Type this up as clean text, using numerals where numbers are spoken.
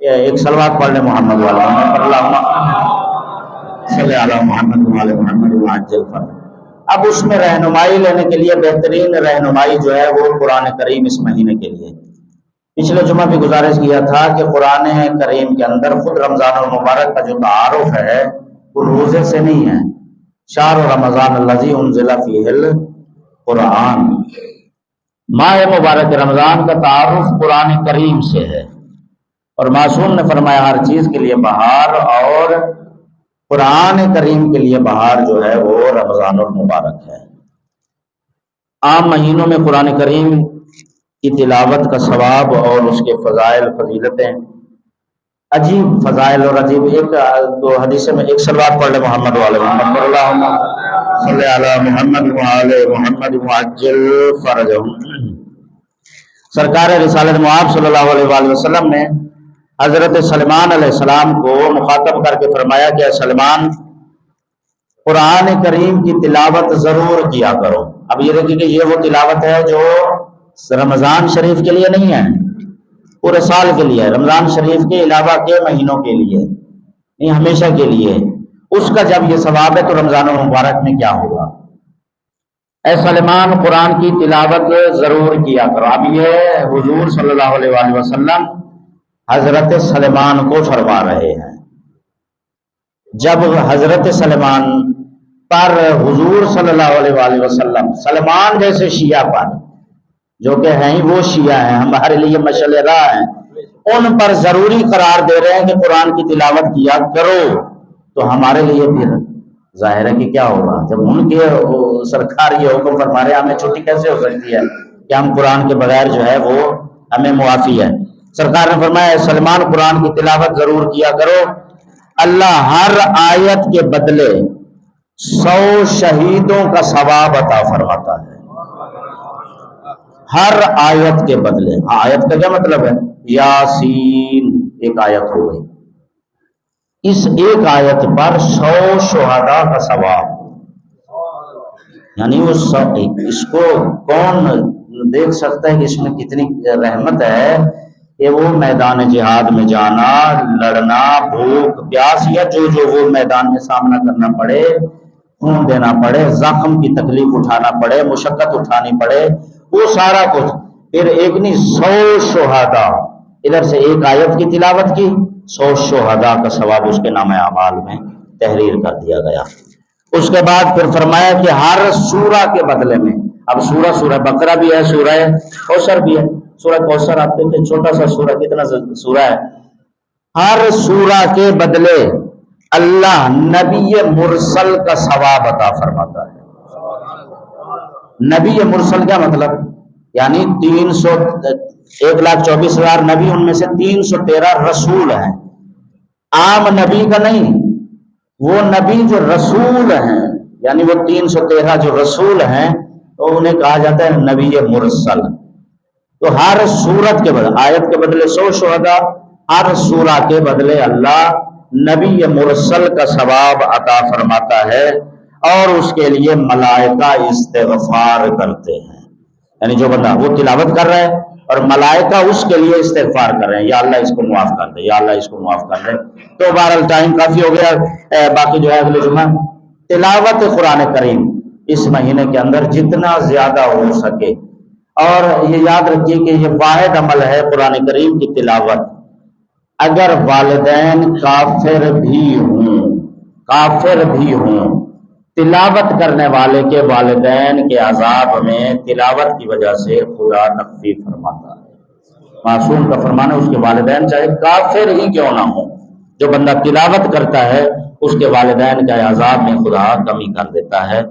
ایک صلوات پڑھ لیں محمد والا اللہم صلی علی محمد وعلی محمد وعجل فرج۔ اب اس میں رہنمائی لینے کے لیے بہترین رہنمائی جو ہے وہ قرآن کریم اس مہینے کے لیے۔ پچھلے جمعہ بھی گزارش کیا تھا کہ قرآن کریم کے اندر خود رمضان المبارک کا جو تعارف ہے وہ روزے سے نہیں ہے۔ شہر رمضان الذی انزل فیہ القرآن، ماہ مبارک رمضان کا تعارف قرآن کریم سے ہے، اور معصوم نے فرمایا ہر چیز کے لیے بہار، اور قرآن کریم کے لیے بہار جو ہے وہ رمضان المبارک ہے۔ عام مہینوں میں قرآن کریم کی تلاوت کا ثواب اور اس کے فضائل فضیلتیں عجیب فضائل اور عجیب، ایک دو حدیث میں ایک صلوات پڑھ لے محمد والے محمد اللہم صلی علی محمد وعلی محمد وعجل فرجہم۔ سرکار رسالت مآب صلی اللہ علیہ وآلہ وسلم نے حضرت سلمان علیہ السلام کو مخاطب کر کے فرمایا کہ اے سلمان، قرآن کریم کی تلاوت ضرور کیا کرو۔ اب یہ دیکھیے کہ یہ وہ تلاوت ہے جو رمضان شریف کے لیے نہیں ہے، پورے سال کے لیے ہے، رمضان شریف کے علاوہ کے مہینوں کے لیے نہیں، ہمیشہ کے لیے۔ اس کا جب یہ ثواب ہے تو رمضان المبارک میں کیا ہوگا؟ اے سلمان، قرآن کی تلاوت ضرور کیا کرو۔ اب یہ حضور صلی اللہ علیہ وآلہ وسلم حضرت سلمان کو فرما رہے ہیں۔ جب حضرت سلمان پر حضور صلی اللہ علیہ وآلہ وسلم سلمان جیسے شیعہ پر، جو کہ ہیں ہی وہ شیعہ ہیں، ہمارے لیے مشعل راہ ہیں، ان پر ضروری قرار دے رہے ہیں کہ قرآن کی تلاوت کیا کرو، تو ہمارے لیے پھر ظاہر ہے کہ کیا ہوگا؟ جب ان کے سرکار یہ حکم فرما رہے ہیں، ہمیں چھٹی کیسے ہو سکتی ہے کہ ہم قرآن کے بغیر جو ہے وہ ہمیں معافی ہے۔ سرکار نے فرمایا سلمان، قرآن کی تلاوت ضرور کیا کرو، اللہ ہر آیت کے بدلے 100 شہیدوں کا ثواب عطا فرماتا ہے۔ ہر آیت کے بدلے، آیت کا کیا مطلب ہے؟ یاسین ایک آیت ہو گئی، اس ایک آیت پر 100 شہداء کا ثواب، یعنی اس کو کون دیکھ سکتا ہے کہ اس میں کتنی رحمت ہے کہ وہ میدان جہاد میں جانا، لڑنا، بھوک پیاس یا جو وہ میدان میں سامنا کرنا پڑے، خون دینا پڑے، زخم کی تکلیف اٹھانا پڑے، مشقت اٹھانی پڑے، وہ سارا کچھ، پھر ایک نہیں 100 شہداء، ادھر سے ایک آیت کی تلاوت کی، 100 شہداء کا ثواب اس کے نام اعمال میں تحریر کر دیا گیا۔ اس کے بعد پھر فرمایا کہ ہر سورہ کے بدلے میں، اب سورہ بقرہ بھی ہے، سورہ کوثر بھی ہے، سورہ کوثر آپ دیکھتے ہیں چھوٹا سا سورہ، کتنا سورہ ہے، ہر سورہ کے بدلے اللہ نبی مرسل کا ثواب عطا فرماتا ہے۔ نبی مرسل کیا مطلب؟ یعنی 1,24,000 نبی، ان میں سے 313 رسول ہیں، عام نبی کا نہیں، وہ نبی جو رسول ہیں، یعنی وہ 313 جو رسول ہیں تو انہیں کہا جاتا ہے نبی مرسل۔ تو ہر سورت کے بدلے، آیت کے بدلے 100 شہداء، ہر سورہ کے بدلے اللہ نبی مرسل کا ثواب عطا فرماتا ہے، اور اس کے لیے ملائکہ استغفار کرتے ہیں۔ یعنی جو بندہ وہ تلاوت کر رہا ہے اور ملائکہ اس کے لیے استغفار کر رہے ہیں، یا اللہ اس کو معاف کر دے، یا اللہ اس کو معاف کر دے۔ تو بہرحال ٹائم کافی ہو گیا، باقی جو ہے اگلے جمعہ تلاوت قرآن کریم اس مہینے کے اندر جتنا زیادہ ہو سکے، اور یہ یاد رکھیے کہ یہ واحد عمل ہے قرآن کریم کی تلاوت، اگر والدین کافر بھی ہوں، تلاوت کرنے والے کے والدین کے عذاب میں تلاوت کی وجہ سے خدا تخفیف فرماتا ہے۔ معصوم کا فرمانا اس کے والدین چاہے کافر ہی کیوں نہ ہو، جو بندہ تلاوت کرتا ہے اس کے والدین کا عذاب میں خدا کمی کر دیتا ہے۔